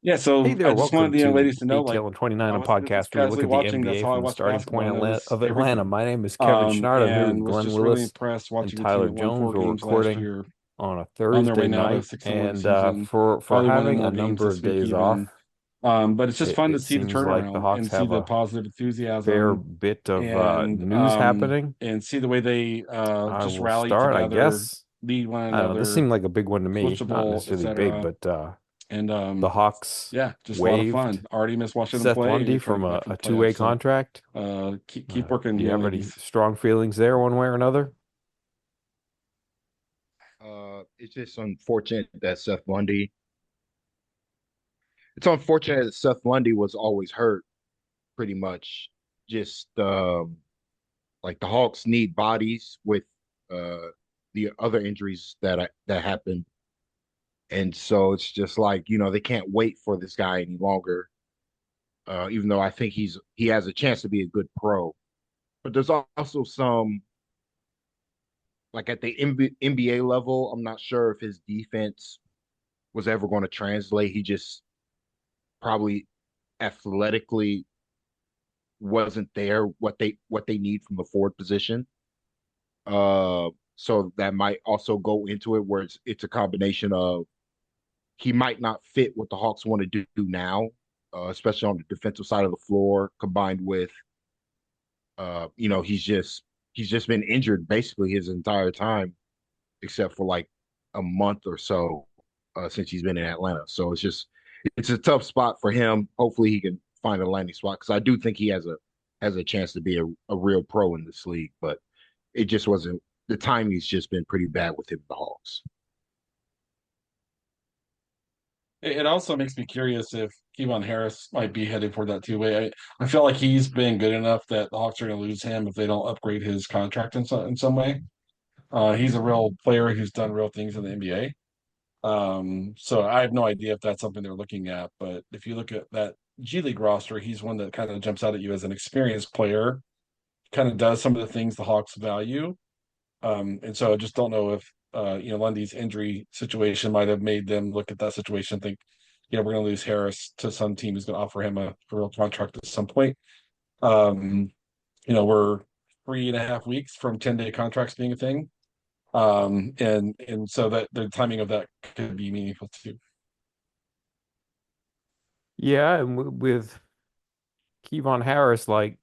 Yeah, Hey so I there, just welcome wanted the to ladies to know, like, ATL and 29, I a was just podcast where we look casually at the watching. That's NBA how I from the watch starting point basketball, and it's of every Atlanta. game. My name is Kevin Chouinard. I'm here with And was Glen just really Willis impressed and watching a team Tyler that won Jones. four We're games last recording year, on a on their way Thursday now to a night, 6-1 and season, for probably winning having a more games number this of week days even. off, But it's just fun to it see the seems like the turnaround Hawks and see have the a positive fair enthusiasm bit of and news happening. see the way they I just will rally start, I together, guess. lead one I don't know. This another, seemed like a big one to switch me, the not ball, necessarily big, etc. but And the Hawks yeah, just a lot of fun. waived Already miss watching them Seth play. Lundy They're coming from back for the a playoffs, two-way so contract. keep working, Do you young have any ladies. strong feelings there, one way or another? It's just unfortunate that Seth Lundy. It's unfortunate that Seth Lundy was always hurt, pretty much. Just like the Hawks need bodies with uh the other injuries that happened, and so it's just like they can't wait for this guy any longer. Even though I think he has a chance to be a good pro, but there's also some like at the NBA level. I'm not sure if his defense was ever going to translate. He just probably athletically wasn't there what they need from the forward position. So that might also go into it where it's a combination of he might not fit what the Hawks want to do now, especially on the defensive side of the floor, combined with he's just been injured basically his entire time, except for like a month or so since he's been in Atlanta. So it's a tough spot for him. Hopefully he can find a landing spot because I do think he has a chance to be a real pro in this league, but it just wasn't the timing's just been pretty bad with him, the Hawks. It also makes me curious if Kevon Harris might be headed for that two-way. I feel like he's been good enough that the Hawks are going to lose him if they don't upgrade his contract in some way. He's a real player who's done real things in the NBA. So I have no idea if that's something they're looking at. But if you look at that G League roster, he's one that kind of jumps out at you as an experienced player, kind of does some of the things the Hawks value. And so I just don't know if Lundy's injury situation might have made them look at that situation and think, we're going to lose Harris to some team who's going to offer him a real contract at some point. Um, we're 3.5 weeks from 10-day contracts being a thing. And so that the timing of that could be meaningful too. Yeah, and with Kevon Harris, like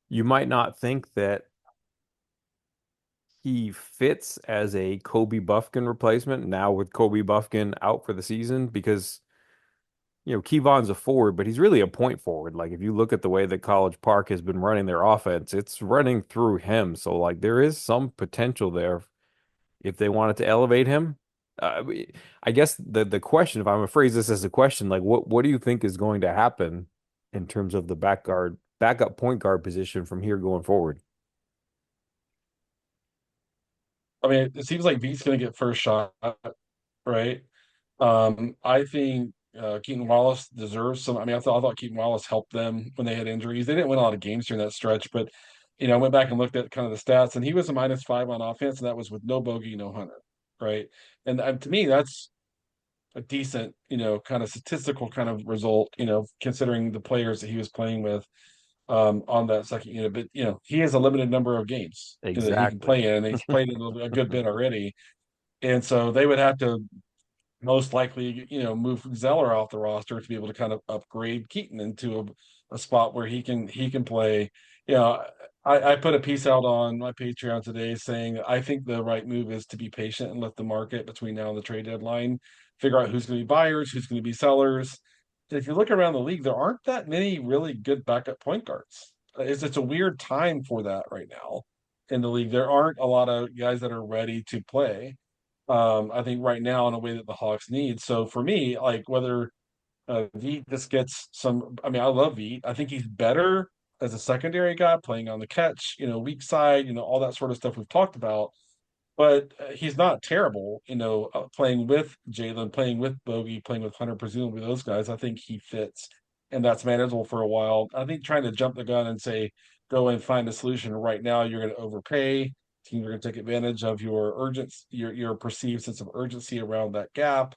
you might not think that he fits as a Kobe Buffkin replacement now with Kobe Buffkin out for the season because Kevon's a forward, but he's really a point forward. Like if you look at the way that College Park has been running their offense, it's running through him. So like there is some potential there if they wanted to elevate him. I guess the question, if I'm gonna phrase this as a question, like what do you think is going to happen in terms of the backup point guard position from here going forward? I mean, it seems like V's going to get first shot, right? I think Keaton Wallace deserves some. I mean, I thought Keaton Wallace helped them when they had injuries. They didn't win a lot of games during that stretch, but I went back and looked at kind of the stats, and he was a -5 on offense, and that was with no Bogey, no Hunter, right? And to me, that's a decent, kind of statistical kind of result, considering the players that he was playing with on that second unit. But he has a limited number of games that he can Exactly. play in, and he's played in a good bit already. And so they would have to most likely, move Zeller off the roster to be able to kind of upgrade Keaton into a spot where he can play. You know, I put a piece out on my Patreon today saying I think the right move is to be patient and let the market between now and the trade deadline figure out who's going to be buyers, who's going to be sellers. If you look around the league, there aren't that many really good backup point guards. It's a weird time for that right now in the league. There aren't a lot of guys that are ready to play. I think right now in a way that the Hawks need. So for me, like whether Veit just gets some, I mean, I love Veit. I think he's better as a secondary guy playing on the catch, weak side, all that sort of stuff we've talked about. But he's not terrible, playing with Jalen, playing with Bogey, playing with Hunter, presumably those guys. I think he fits, and that's manageable for a while. I think trying to jump the gun and say, go and find a solution right now, you're going to overpay. Teams are going to take advantage of your perceived sense of urgency around that gap.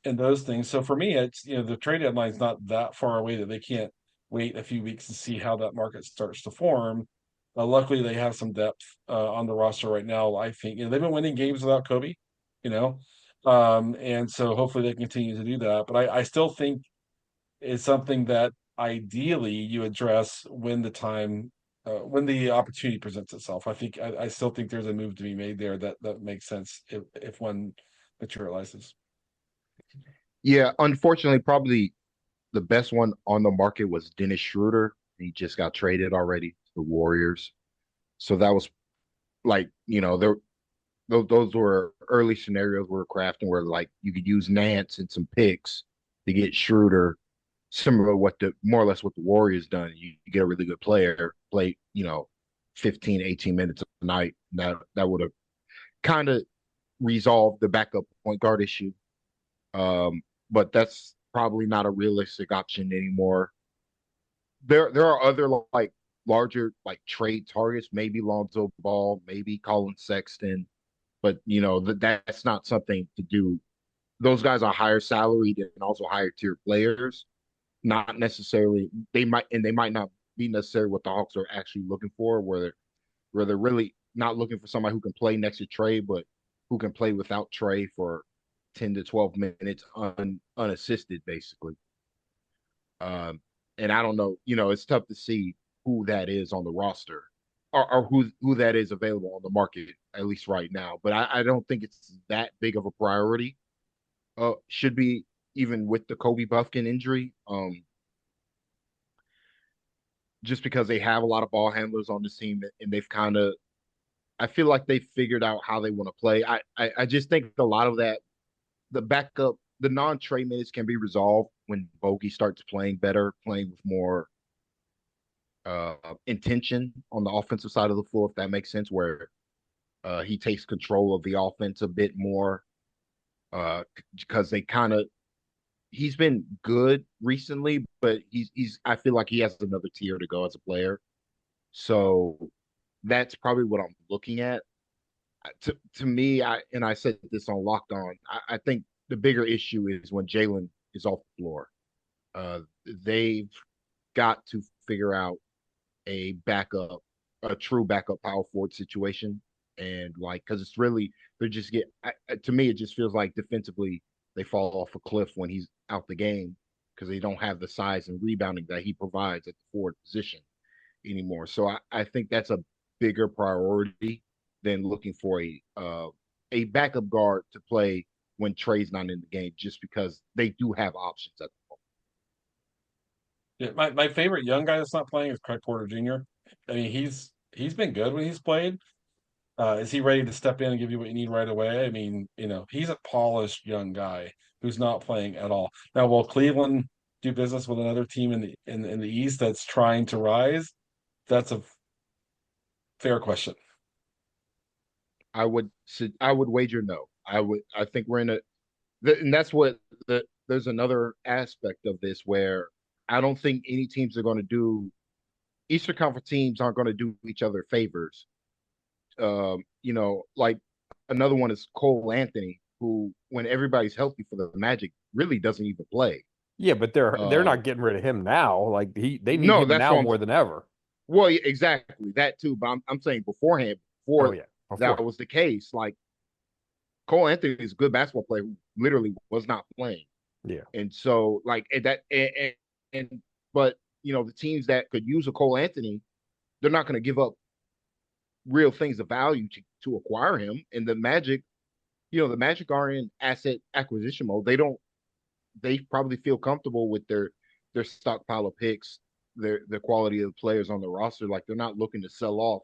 and those things. So for me, it's the trade deadline is not that far away that they can't wait a few weeks to see how that market starts to form. Luckily, they have some depth on the roster right now. I think they've been winning games without Kobe, you know, and so hopefully they continue to do that. But I still think it's something that ideally you address when when the opportunity presents itself. I still think there's a move to be made there that makes sense if one materializes. Yeah, unfortunately, probably the best one on the market was Dennis Schroeder. He just got traded already to the Warriors. So that was like, those were early scenarios we were crafting where like you could use Nance and some picks to get Schroeder, similar to what the more or less what the Warriors done. You get a really good player, play, 15, 18 minutes a night. That would have kind of resolved the backup point guard issue. But that's probably not a realistic option anymore. There are other like larger like trade targets, maybe Lonzo Ball, maybe Colin Sexton, but that's not something to do. Those guys are higher salaried and also higher tier players. Not necessarily they might not be necessarily what the Hawks are actually looking for, where they're really not looking for somebody who can play next to Trey, but who can play without Trey for 10 to 12 minutes unassisted, basically. And I don't know, it's tough to see who that is on the roster, or who that is available on the market, at least right now. But I don't think it's that big of a priority. Should be, even with the Kobe Buffkin injury. Just because they have a lot of ball handlers on the team, and they've kind of, I feel like they figured out how they want to play. I just think a lot of that, the backup, the non-Trey minutes can be resolved when Bogey starts playing better, playing with more intention on the offensive side of the floor, if that makes sense, where he takes control of the offense a bit more, because they kind of, he's been good recently, but he's I feel like he has another tier to go as a player. So that's probably what I'm looking at. To me, I said this on Locked On. I think the bigger issue is when Jalen is off the floor. They've got to figure out a backup, a true backup power forward situation, and like because it's really they're just to me it just feels like defensively they fall off a cliff when he's out the game because they don't have the size and rebounding that he provides at the forward position anymore. So I think that's a bigger priority than looking for a backup guard to play when Trey's not in the game, just because they do have options at the Yeah, my favorite young guy that's not playing is Craig Porter Jr. I mean, he's been good when he's played. Is he ready to step in and give you what you need right away? I mean, he's a polished young guy who's not playing at all. Now, will Cleveland do business with another team in the East that's trying to rise? That's a fair question. I would wager no. I think we're in and that's what there's another aspect of this where I don't think any teams are going to do Eastern Conference teams aren't going to do each other favors. Like another one is Cole Anthony, who when everybody's healthy for the Magic really doesn't even play. Yeah, but they're Uh, not getting rid of him now. Like they need no, him that's now what I'm. more than ever. Well, yeah, exactly that too. But I'm saying beforehand, Oh before yeah, that before. was the case, like Cole Anthony is a good basketball player who literally was not playing. Yeah. And so like and but the teams that could use a Cole Anthony, they're not going to give up real things of value to acquire him. And the Magic are in asset acquisition mode. They probably feel comfortable with their stockpile of picks, the quality of the players on the roster. Like they're not looking to sell off.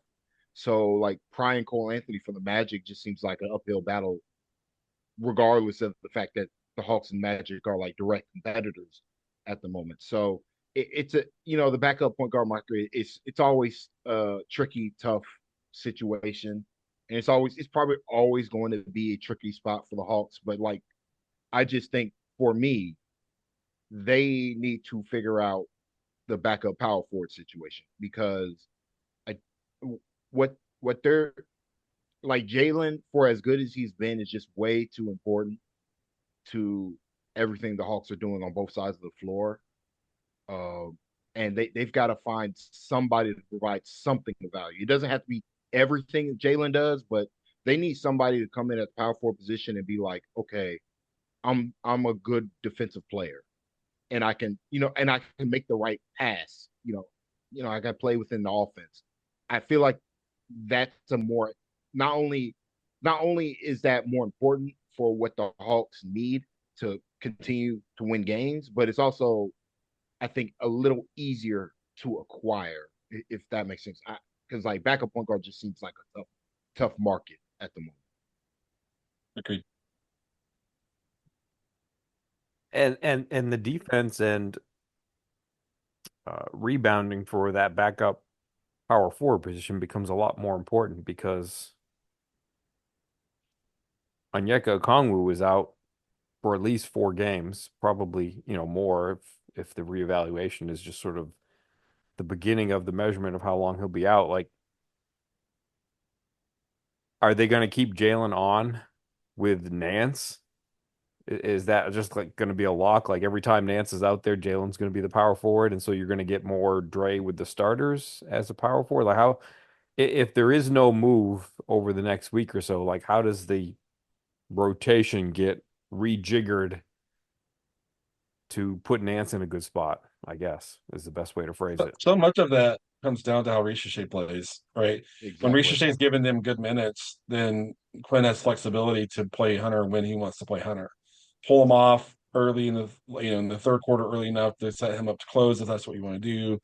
So like prying Cole Anthony from the Magic just seems like an uphill battle, regardless of the fact that the Hawks and Magic are like direct competitors at the moment. So it's the backup point guard market. It's always a tricky, tough situation, and it's probably always going to be a tricky spot for the Hawks. But like I just think for me, they need to figure out the backup power forward situation because I what they're like Jalen, for as good as he's been, is just way too important to everything the Hawks are doing on both sides of the floor. Uh, and they've got to find somebody to provide something of value. It doesn't have to be everything Jalen does, but they need somebody to come in at the power forward position and be like, okay, I'm a good defensive player, and I can, and I can make the right pass. I got to play within the offense. I feel like that's a more not only not only is that more important for what the Hawks need to continue to win games, but it's also, I think, a little easier to acquire, if that makes sense. Because like backup point guard just seems like a tough market at the moment. Agreed. And the defense and rebounding for that backup power forward position becomes a lot more important because Onyeka Okongwu is out for at least 4 games, probably, more if the reevaluation is just sort of the beginning of the measurement of how long he'll be out. Like, are they going to keep Jalen on with Nance? Is that just like going to be a lock? Like every time Nance is out there, Jalen's going to be the power forward, and so you're going to get more Dre with the starters as a power forward. Like how, if there is no move over the next week or so, like how does the rotation get rejiggered to put Nance in a good spot? I guess is the best way to phrase it. So much of that comes down to how Ricochet plays, right? When Exactly. Ricochet's giving them good minutes, then Quinn has flexibility to play Hunter when he wants to play Hunter. Pull him off early in the third quarter early enough to set him up to close if that's what you want to do,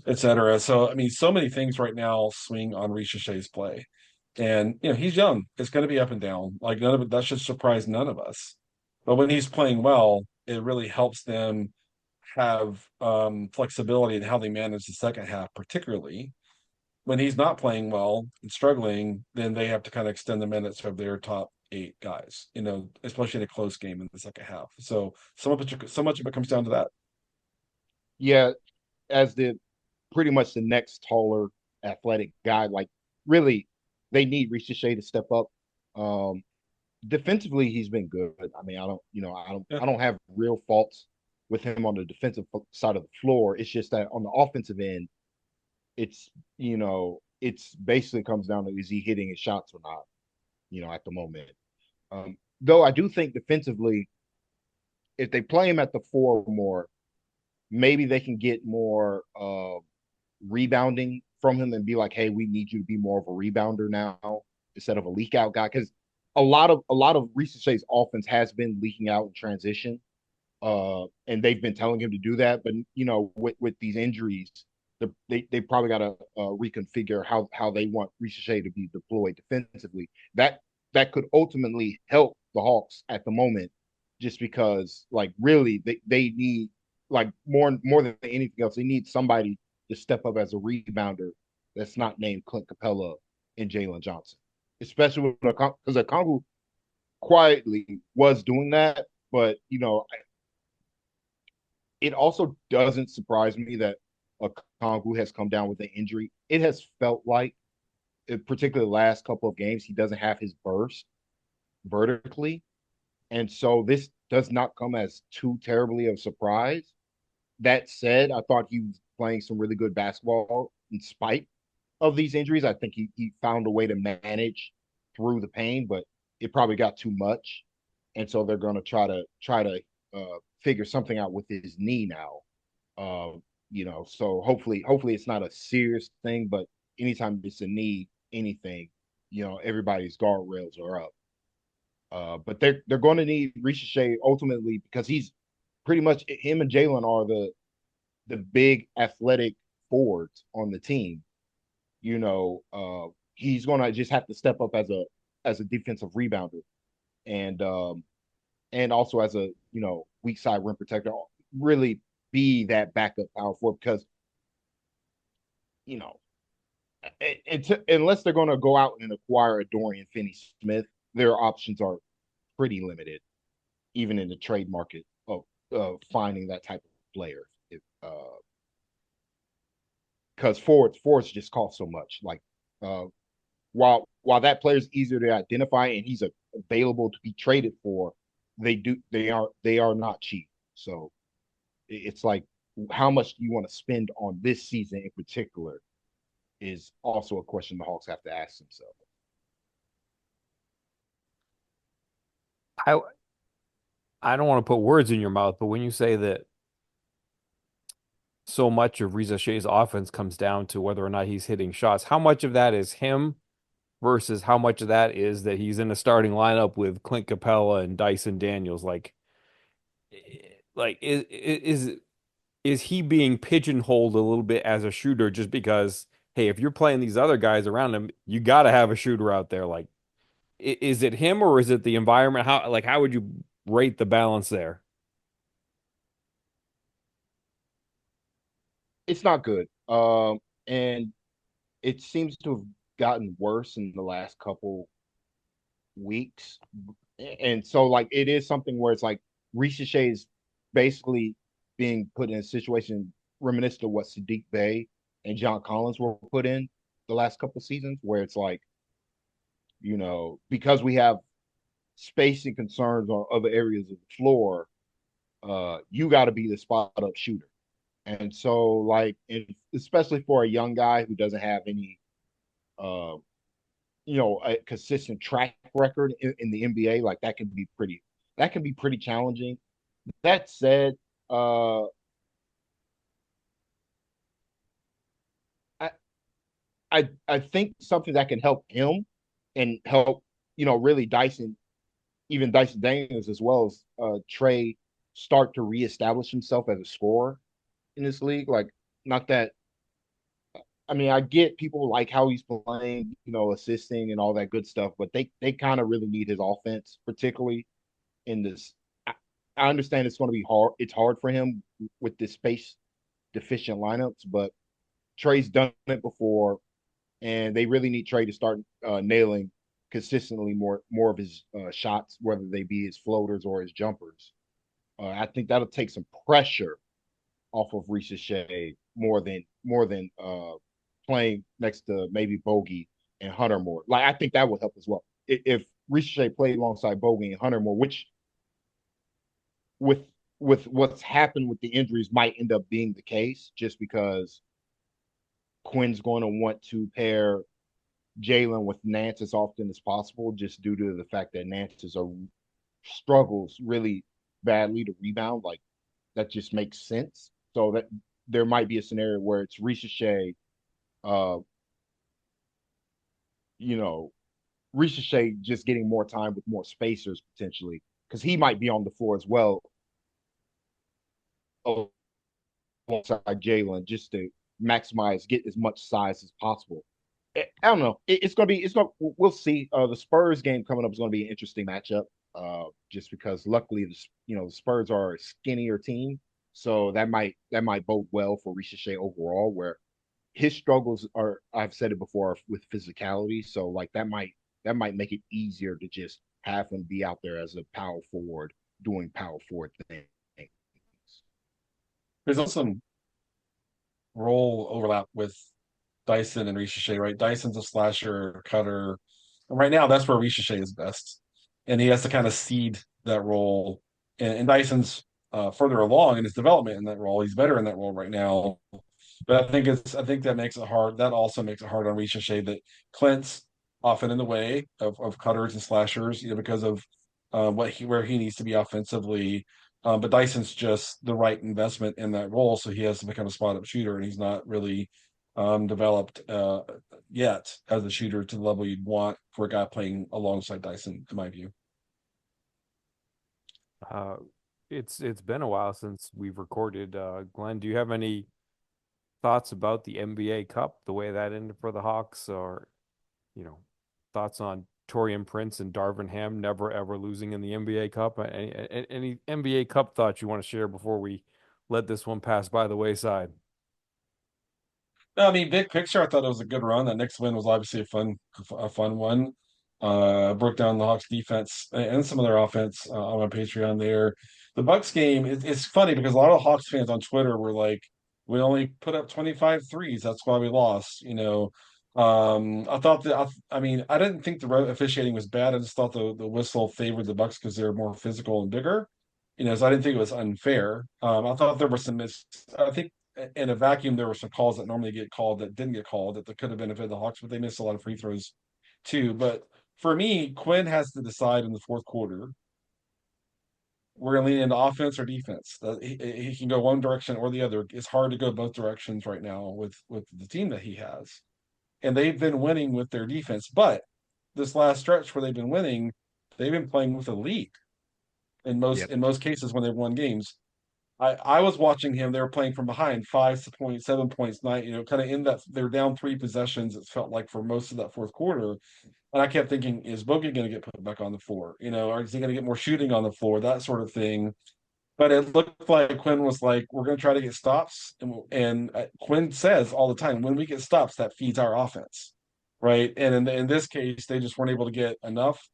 etc. So I mean, so many things right now swing on Ricochet's play. And he's young. It's going to be up and down. Like none of it, that should surprise none of us. But when he's playing well, it really helps them have flexibility in how they manage the second half, particularly when he's not playing well and struggling, then they have to kind of extend the minutes of their top 8 guys, especially in a close game in the second half. So so much of it comes down to that. Yeah, as the pretty much the next taller athletic guy, like really they need Ricochet to step up. Um, Defensively, he's been good. I mean, Yeah. I don't have real faults with him on the defensive side of the floor. It's just that on the offensive end, it's basically comes down to is he hitting his shots or not, at the moment. Though I do think defensively, if they play him at the 4 more, maybe they can get more rebounding from him and be like, hey, we need you to be more of a rebounder now instead of a leak out guy. Because a lot of recent Shay's offense has been leaking out in transition. And they've been telling him to do that. But with these injuries, they probably got to reconfigure how they want Ricochet to be deployed defensively. That could ultimately help the Hawks at the moment, just because like really they need like more than anything else, they need somebody to step up as a rebounder that's not named Clint Capella and Jalen Johnson, especially because Okongwu quietly was doing that, but it also doesn't surprise me that Okongwu has come down with an injury. It has felt like, particularly the last couple of games, he doesn't have his burst vertically. And so this does not come as too terribly of a surprise. That said, I thought he was playing some really good basketball in spite of these injuries. I think he found a way to manage through the pain, but it probably got too much. And so they're going to try to figure something out with his knee now. So hopefully it's not a serious thing, but anytime it's a knee, anything, everybody's guardrails are up. But they're going to need Ricochet ultimately because he's pretty much him and Jalen are the big athletic forwards on the team. He's going to just have to step up as a defensive rebounder and also as a weak side rim protector. Really be that backup power forward because you know unless they're going to go out and acquire a Dorian Finney-Smith, their options are pretty limited, even in the trade market of finding that type of player. Because forwards just cost so much. Like while that player is easier to identify and he's available to be traded for, they are not cheap. So it's like how much do you want to spend on this season in particular is also a question the Hawks have to ask themselves. I I don't want to put words in your mouth, but when you say that so much of Riza Shay's offense comes down to whether or not he's hitting shots, how much of that is him versus how much of that is that he's in a starting lineup with Clint Capella and Dyson Daniels? Like is he being pigeonholed a little bit as a shooter just because, hey, if you're playing these other guys around him, you got to have a shooter out there. Like, is it him or is it the environment? How would you rate the balance there? It's not good. And it seems to have gotten worse in the last couple weeks. And so like it is something where it's like Shea is basically being put in a situation reminiscent of what Sadiq Bey and John Collins were put in the last couple of seasons, where it's like, because we have spacing concerns on other areas of the floor, you got to be the spot up shooter. And so, like, especially for a young guy who doesn't have any, uh, a consistent track record in the NBA, like that can be pretty challenging. That said, uh, I I think something that can help him and help, really even Dyson Daniels as well as Trey start to reestablish himself as a scorer in this league. Like, not that I mean, I get people like how he's playing, assisting and all that good stuff, but they kind of really need his offense, particularly in this. I understand it's going to be hard. It's hard for him with this space deficient lineups, but Trey's done it before, and they really need Trey to start nailing consistently more of his shots, whether they be his floaters or his jumpers. I think that'll take some pressure off of Reese Shea more than playing next to maybe Bogey and Hunter more. Like, I think that would help as well. If Reese Shea played alongside Bogey and Hunter more, which with what's happened with the injuries might end up being the case, just because Quinn's going to want to pair Jalen with Nance as often as possible, just due to the fact that Nance struggles really badly to rebound. Like, that just makes sense. So that there might be a scenario where it's Shea, uh, you know, Shea just getting more time with more spacers potentially, because he might be on the floor as well alongside Jalen, just to get as much size as possible. I don't know. We'll see. The Spurs game coming up is going to be an interesting matchup. Just because luckily the Spurs are a skinnier team, so that might bode well for Shea overall. Where his struggles are, I've said it before, with physicality. So like that might make it easier to just have him be out there as a power forward doing power forward things. There's also some role overlap with Dyson and Shea, right? Dyson's a slasher cutter. And right now, that's where Shea is best. And he has to kind of seed that role. And Dyson's further along in his development in that role. He's better in that role right now. But I think that makes it hard. That also makes it hard on Shea that Clint's often in the way of cutters and slashers, because of where he needs to be offensively. But Dyson's just the right investment in that role, so he has to become a spot up shooter, and he's not really developed yet as a shooter to the level you'd want for a guy playing alongside Dyson, in my view. Uh, it's been a while since we've recorded. Glenn, do you have any thoughts about the NBA Cup, the way that ended for the Hawks, or thoughts on Torian Prince and Darvin Ham never ever losing in the NBA Cup? Any NBA Cup thoughts you want to share before we let this one pass by the wayside? No, I mean, big picture, I thought it was a good run. That next win was obviously a fun one. Broke down the Hawks defense and some of their offense on my Patreon there. The Bucks game, it's funny because a lot of Hawks fans on Twitter were like, we only put up 25 threes. That's why we lost. I thought that I mean I didn't think the officiating was bad. I just thought the whistle favored the Bucks because they're more physical and bigger. So I didn't think it was unfair. I thought there were some I think in a vacuum there were some calls that normally get called that didn't get called that could have benefited the Hawks, but they missed a lot of free throws too. But for me, Quinn has to decide in the fourth quarter. We're going to lean into offense or defense. He can go one direction or the other. It's hard to go both directions right now with the team that he has, and they've been winning with their defense. But this last stretch where they've been winning, they've been playing with a lead Yep. in most cases when they've won games. I was watching him. They were playing from behind, 5 points, 7 points, nine. Kind of in that they're down three possessions. It felt like for most of that fourth quarter, and I kept thinking, is Bogey going to get put back on the floor? Or is he going to get more shooting on the floor? That sort of thing. But it looked like Quinn was like, we're going to try to get stops. And Quinn says all the time, when we get stops, that feeds our offense. Right. And in this case, they just weren't able to get enough.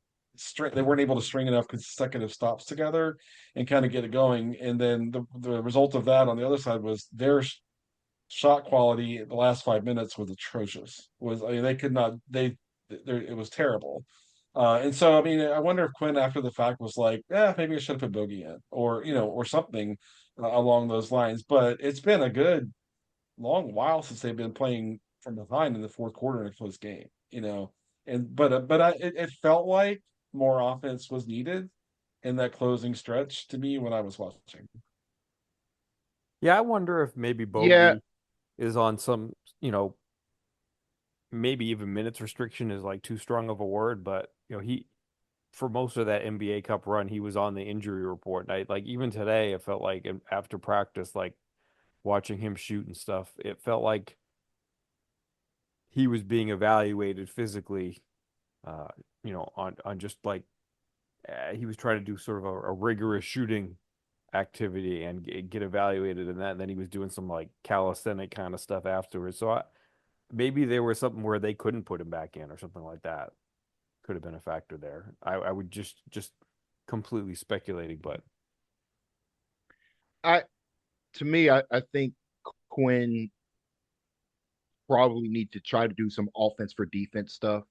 They weren't able to string enough consecutive stops together and kind of get it going. And then the result of that on the other side was their shot quality in the last 5 minutes was atrocious. I mean, they could not, it was terrible. And so, I mean, I wonder if Quinn after the fact was like, yeah, maybe I should have put Bogey in or something along those lines. But it's been a good long while since they've been playing from behind in the fourth quarter in a close game. It felt like more offense was needed in that closing stretch to me when I was watching. Yeah, I wonder if maybe Yeah, Bogey is on some, maybe even minutes restriction is like too strong of a word, but he for most of that NBA Cup run, he was on the injury report. And like even today, it felt like after practice, like watching him shoot and stuff, it felt like he was being evaluated physically, uh, on just like he was trying to do sort of a rigorous shooting activity and get evaluated in that. And then he was doing some like calisthenic kind of stuff afterwards. So maybe there was something where they couldn't put him back in or something like that. Could have been a factor there. I would just completely speculating, but I to me, I think Quinn probably need to try to do some offense for defense stuff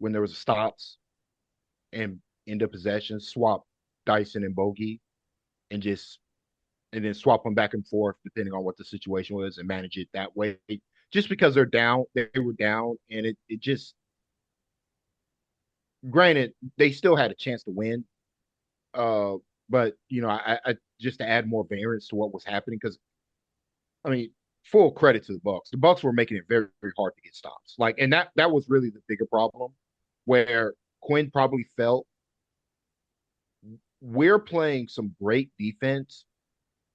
when there was stops and end of possession, swap Dyson and Bogey and just and then swap them back and forth depending on what the situation was and manage it that way. Just because they were down, and it just granted they still had a chance to win. Uh, but I just to add more variance to what was happening because I mean, full credit to the Bucks. The Bucks were making it very, very hard to get stops. Like, and that was really the bigger problem, where Quinn probably felt we're playing some great defense,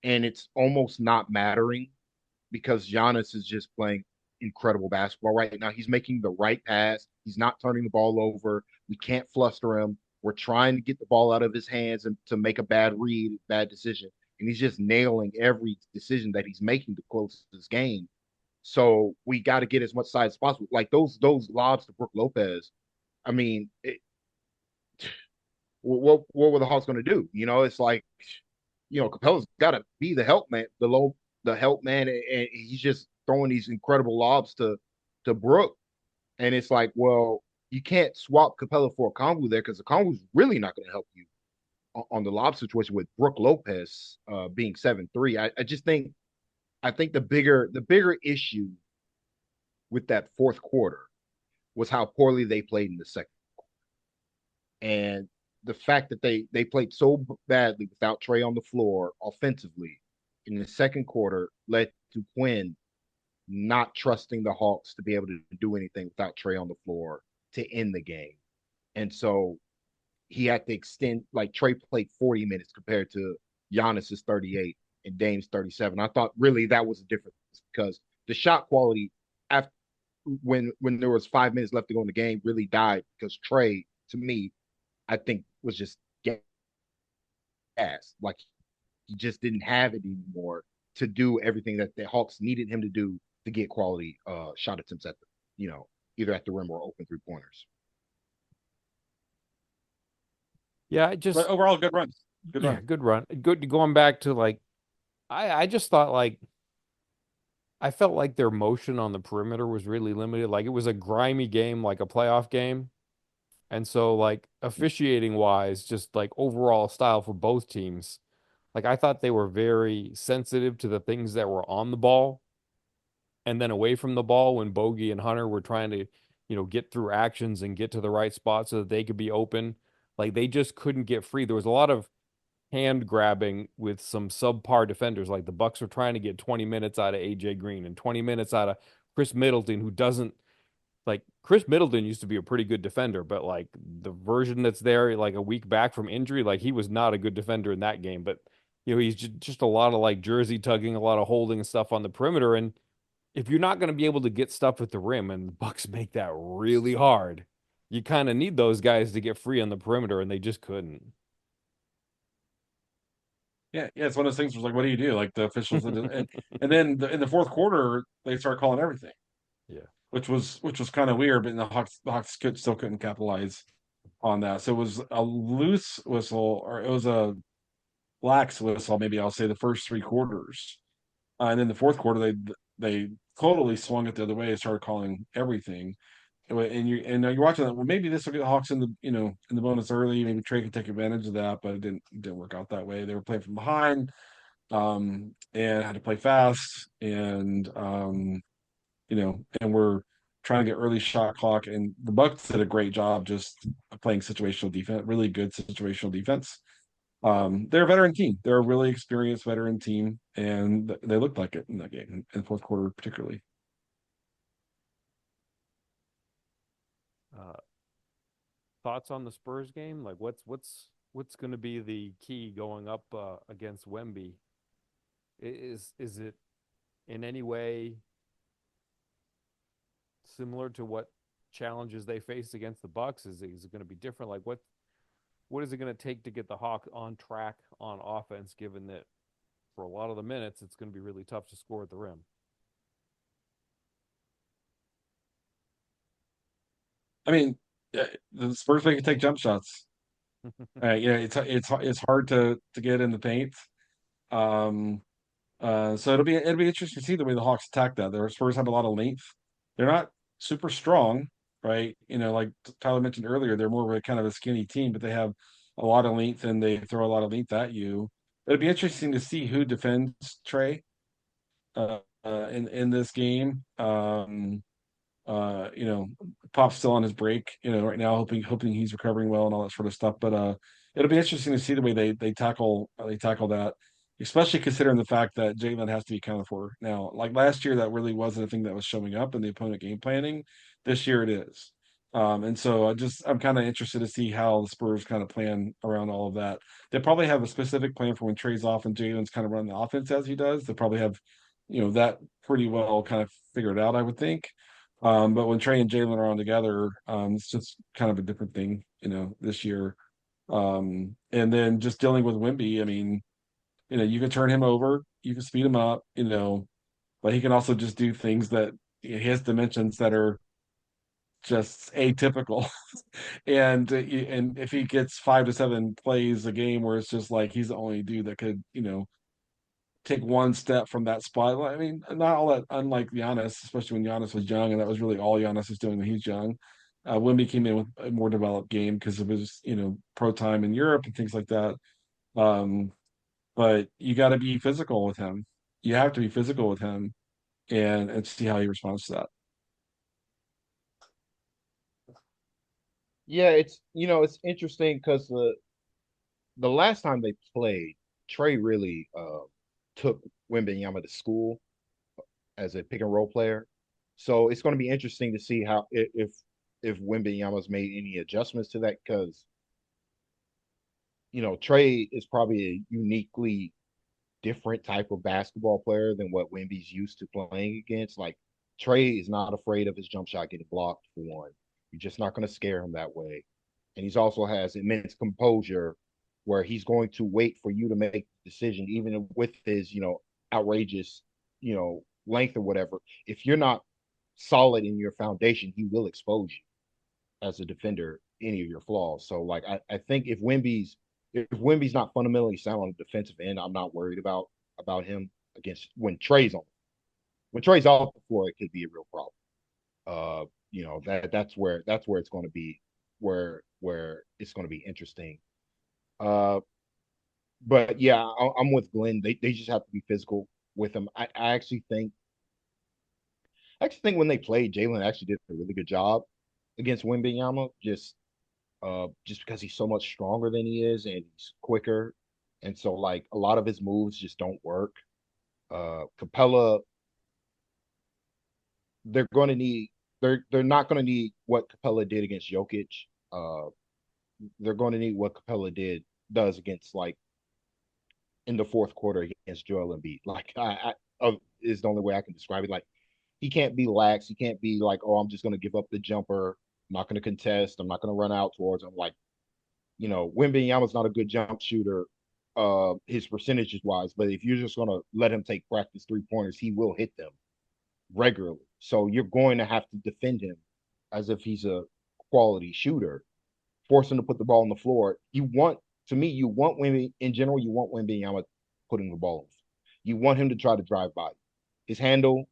and it's almost not mattering because Giannis is just playing incredible basketball right now. He's making the right pass. He's not turning the ball over. We can't fluster him. We're trying to get the ball out of his hands and to make a bad read, bad decision. And he's just nailing every decision that he's making to close this game. So we got to get as much size as possible. Like those lobs to Brook Lopez. I mean, what were the Hawks going to do? It's like, Capella's got to be the help man, the help man, and he's just throwing these incredible lobs to Brook, and it's like, well, you can't swap Capella for a Congu there because the Congu's really not going to help you on the lob situation with Brook Lopez being 7'3". I just think the bigger issue with that fourth quarter was how poorly they played in the second, and the fact that they played so badly without Trey on the floor offensively in the second quarter led to Quinn not trusting the Hawks to be able to do anything without Trey on the floor to end the game. And so he had to extend, like Trey played 40 minutes compared to Giannis's 38 and Dame's 37. I thought really that was a difference because the shot quality after when there was 5 minutes left to go in the game really died because Trey, to me, I think was just gas. Like he just didn't have it anymore to do everything that the Hawks needed him to do to get quality shot attempts at either at the rim or open 3-pointers. yeah, But overall, good run. Good yeah, run. good run. Good going back to like I just thought like I felt like their motion on the perimeter was really limited. Like it was a grimy game, like a playoff game. And so like officiating wise, just like overall style for both teams, like I thought they were very sensitive to the things that were on the ball and then away from the ball when Bogey and Hunter were trying to, get through actions and get to the right spot so that they could be open. Like they just couldn't get free. There was a lot of hand grabbing with some subpar defenders. Like the Bucks were trying to get 20 minutes out of AJ Green and 20 minutes out of Chris Middleton, who doesn't like Chris Middleton used to be a pretty good defender, but like the version that's there like a week back from injury, like he was not a good defender in that game. But he's just a lot of like jersey tugging, a lot of holding and stuff on the perimeter. And if you're not going to be able to get stuff at the rim, and the Bucks make that really hard, you kind of need those guys to get free on the perimeter, and they just couldn't. Yeah, it's one of those things where it's like, what do you do? Like the officials, and then in the fourth quarter, they start calling everything, Yeah. which was kind of weird. But the Hawks still couldn't capitalize on that. So it was a loose whistle, or it was a lax whistle, maybe I'll say the first three quarters, and then the fourth quarter they totally swung it the other way and started calling everything. And you're watching that. Well, maybe this will get the Hawks in the bonus early. Maybe Trey can take advantage of that, but it didn't work out that way. They were playing from behind, and had to play fast, and we're trying to get early shot clock. And the Bucks did a great job just playing situational defense, really good situational defense. They're a veteran team. They're a really experienced veteran team, and they looked like it in that game, in the fourth quarter particularly. Uh, Thoughts on the Spurs game? Like what's going to be the key going up against Wemby? Is it in any way similar to what challenges they faced against the Bucks? Is it going to be different? Like what is it going to take to get the Hawks on track on offense, given that for a lot of the minutes it's going to be really tough to score at the rim? I mean, the Spurs can take jump shots. It's hard to get in the paint. Um, so it'll be interesting to see the way the Hawks attack that. Their Spurs have a lot of length. They're not super strong, right? Like Tyler mentioned earlier, they're more of a kind of a skinny team, but they have a lot of length and they throw a lot of length at you. It'd be interesting to see who defends Trey in this game. You know, Pop's still on his break, right now, hoping he's recovering well and all that sort of stuff. But it'll be interesting to see the way they tackle that, especially considering the fact that Jalen has to be accounted for now. Like last year, that really wasn't a thing that was showing up in the opponent game planning. This year, it is. And so I'm kind of interested to see how the Spurs kind of plan around all of that. They probably have a specific plan for when Trey's off and Jalen's kind of running the offense as he does. They probably have, that pretty well kind of figured out, I would think. But when Trey and Jalen are on together, it's just kind of a different thing, this year. And then just dealing with Wimby, I mean, you can turn him over, you can speed him up, but he can also just do things that he has dimensions that are just atypical. And if he gets 5 to 7 plays a game where it's just like he's the only dude that could, take one step from that spot. I mean, not all that unlike Giannis, especially when Giannis was young, and that was really all Giannis was doing when he's young. Wemby came in with a more developed game because of his, pro time in Europe and things like that. Um, but you got to be physical with him. You have to be physical with him and see how he responds to that. Yeah, it's interesting because the last time they played, Trey really took Wembanyama to school as a pick and roll player. So it's going to be interesting to see how if Wembanyama's made any adjustments to that because Trey is probably a uniquely different type of basketball player than what Wemby's used to playing against. Like Trey is not afraid of his jump shot getting blocked for one. You're just not going to scare him that way. And he's also has immense composure where he's going to wait for you to make the decision, even with his, outrageous, length or whatever. If you're not solid in your foundation, he will expose you as a defender, any of your flaws. So like I think if Wimby's not fundamentally sound on the defensive end, I'm not worried about him against when Trey's on. when Trey's off the floor, it could be a real problem. That's where it's going to be where it's going to be interesting. Uh, but yeah, I'm with Glenn. They just have to be physical with him. I actually think when they played, Jalen actually did a really good job against Wembanyama. Just because he's so much stronger than he is and he's quicker, and so like a lot of his moves just don't work. Capella, they're going to need they're not going to need what Capella did against Jokic. Uh, they're going to need what Capella does against like in the fourth quarter against Joel Embiid. Is the only way I can describe it. Like he can't be lax. He can't be like, oh, I'm just going to give up the jumper. I'm not going to contest. I'm not going to run out towards him. Like, Wembanyama's not a good jump shooter, his percentages wise. But if you're just going to let him take practice 3-pointers, he will hit them regularly. So you're going to have to defend him as if he's a quality shooter, force him to put the ball on the floor. You want Wemby in general. You want Wembanyama putting the ball on. You want him to try to drive by. His handle,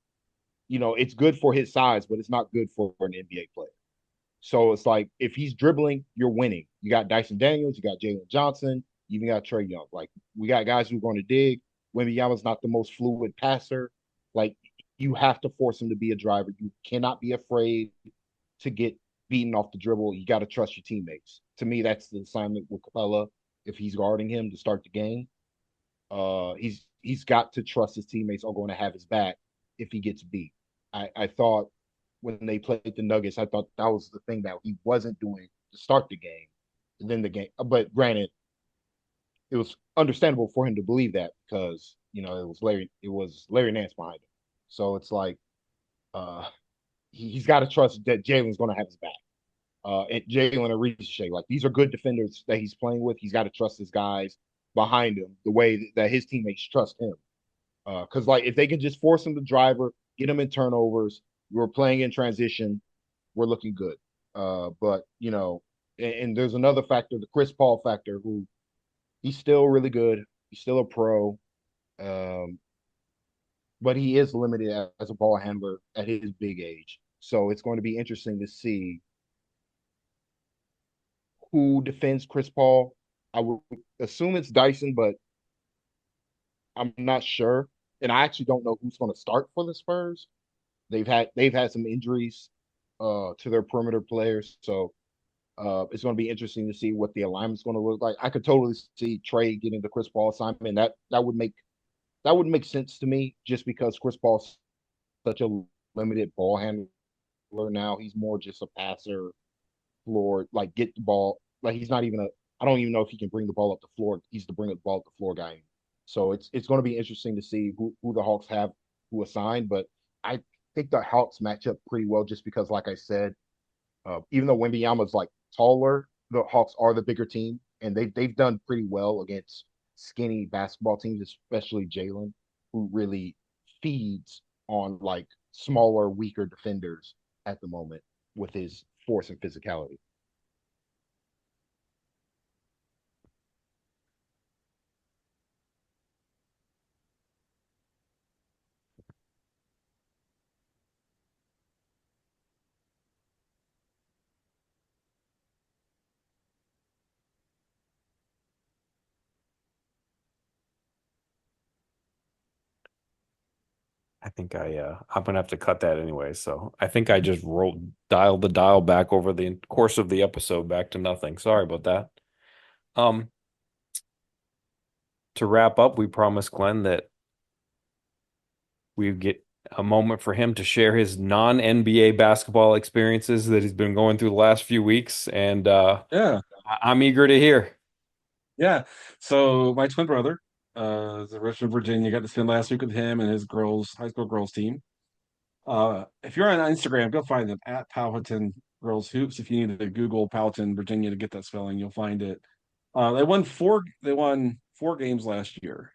it's good for his size, but it's not good for an NBA player. So it's like if he's dribbling, you're winning. You got Dyson Daniels, you got Jalen Johnson, you even got Trey Young. Like we got guys who are going to dig. Wembanyama's not the most fluid passer. Like you have to force him to be a driver. You cannot be afraid to get beaten off the dribble. You got to trust your teammates. To me, that's the assignment with Capella. If he's guarding him to start the game, he's got to trust his teammates are going to have his back if he gets beat. I thought when they played the Nuggets, I thought that was the thing that he wasn't doing to start the game. And then the game, but granted, it was understandable for him to believe that because it was Larry Nance behind him. So it's like uh, he's got to trust that Jalen's going to have his back. And Jalen and Ricochet, like these are good defenders that he's playing with. He's got to trust his guys behind him the way that his teammates trust him. Because like if they can just force him to driver, get him in turnovers, we're playing in transition, we're looking good. But and there's another factor, the Chris Paul factor, who he's still really good. He's still a pro, um, but he is limited as a ball handler at his big age. So it's going to be interesting to see who defends Chris Paul. I would assume it's Dyson, but I'm not sure. And I actually don't know who's going to start for the Spurs. They've had some injuries to their perimeter players, so it's going to be interesting to see what the alignment's going to look like. I could totally see Trey getting the Chris Paul assignment. That would make sense to me just because Chris Paul's such a limited ball handler now. He's more just a passer, floor, like get the ball. Like he's not even a. I don't even know if he can bring the ball up the floor. He's the bring the ball up the floor guy. So it's going to be interesting to see who the Hawks have who assigned. But I think the Hawks match up pretty well just because, like I said, even though Wembanyama's like taller, the Hawks are the bigger team, and they've done pretty well against skinny basketball teams, especially Jalen, who really feeds on like smaller, weaker defenders at the moment with his force and physicality. I'm gonna have to cut that anyway. So I think I just dialed the dial back over the course of the episode back to nothing. Sorry about that. Um, to wrap up, we promised Glenn that we get a moment for him to share his non-NBA basketball experiences that he's been going through the last few weeks, and Yeah, I'm eager to hear. yeah. So my twin brother, is in Richmond, Virginia. Got to spend last week with him and his high school girls team. If you're on Instagram, go find them at Powhatan Girls Hoops. If you need to Google Powhatan, Virginia to get that spelling, you'll find it. They won four games last year.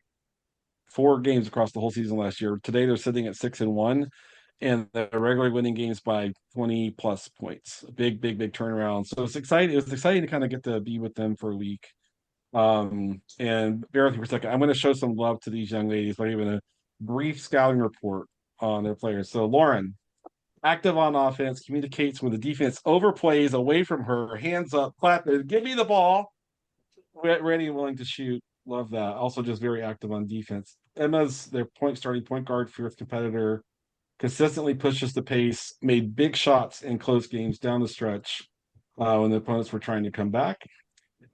Four games across the whole season last year. Today they're sitting at 6-1, and they're regularly winning games by 20 plus points. A big, big, big turnaround. So it's exciting. It was exciting to kind of get to be with them for a week. And bear with me for a second. I'm going to show some love to these young ladies by giving a brief scouting report on their players. So Lauren, active on offense, communicates when the defense overplays away from her, hands up, clap it, give me the ball, ready and willing to shoot. Love that. Also, just very active on defense. Emma's their starting point guard, fierce competitor, consistently pushes the pace, made big shots in close games down the stretch when the opponents were trying to come back.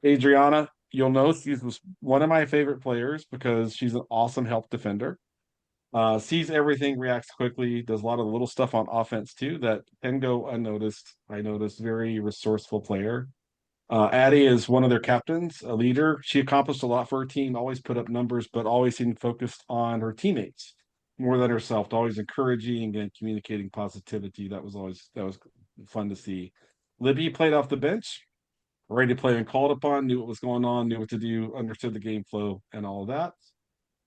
Adriana, you'll know she's one of my favorite players because she's an awesome help defender. Sees everything, reacts quickly, does a lot of little stuff on offense too that can go unnoticed. I noticed very resourceful player. Addie is one of their captains, a leader. She accomplished a lot for her team, always put up numbers, but always seemed focused on her teammates more than herself, always encouraging and communicating positivity. That was fun to see. Libby played off the bench, ready to play and called upon, knew what was going on, knew what to do, understood the game flow and all of that.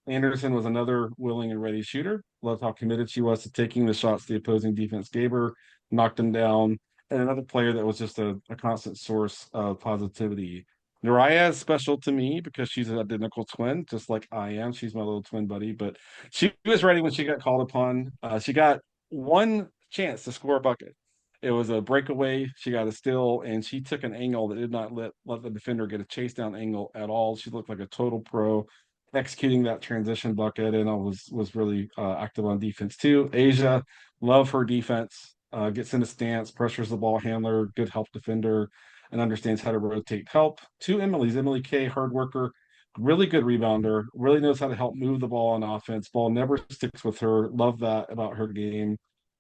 Anderson was another willing and ready shooter. Loved how committed she was to taking the shots the opposing defense gave her, knocked them down. And another player that was just a constant source of positivity. Nariah is special to me because she's an identical twin, just like I am. She's my little twin buddy, but she was ready when she got called upon. She got one chance to score a bucket. It was a breakaway. She got a steal, and she took an angle that did not let the defender get a chase down angle at all. She looked like a total pro executing that transition bucket, and I was really active on defense too. Asia, love her defense. Gets in a stance, pressures the ball handler, good help defender, and understands how to rotate help. Two Emily's Emily K, hard worker, really good rebounder, really knows how to help move the ball on offense. Ball never sticks with her. Love that about her game.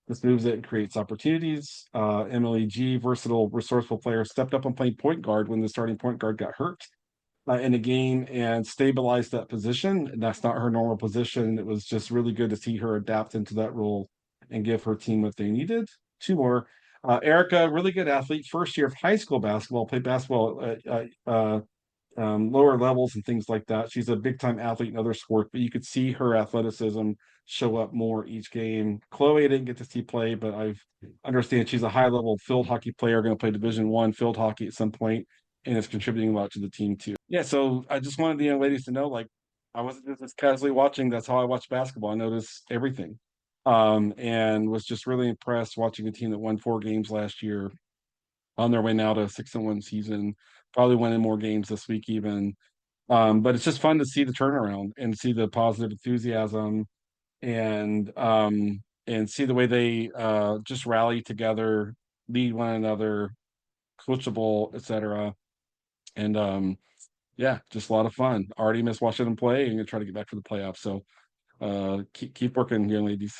This moves it and creates opportunities. Emily G, versatile, resourceful player, stepped up and played point guard when the starting point guard got hurt in the game and stabilize that position. And that's not her normal position. It was just really good to see her adapt into that role and give her team what they needed. Two more. Erica, really good athlete, first year of high school basketball, played basketball at lower levels and things like that. She's a big time athlete in other sports, but you could see her athleticism show up more each game. Chloe, I didn't get to see play, but I understand she's a high level field hockey player, going to play Division I field hockey at some point, and is contributing a lot to the team too. Yeah, so I just wanted the young ladies to know, like, I wasn't just casually watching. That's how I watch basketball. I notice everything, and was just really impressed watching a team that won 4 games last year, on their way now to a 6-1 season, probably winning more games this week even. But it's just fun to see the turnaround and see the positive enthusiasm and see the way they just rally together, lead one another, coachable, etc. And yeah, just a lot of fun. Already miss watching them play and gonna try to get back for the playoffs. So keep working, young ladies.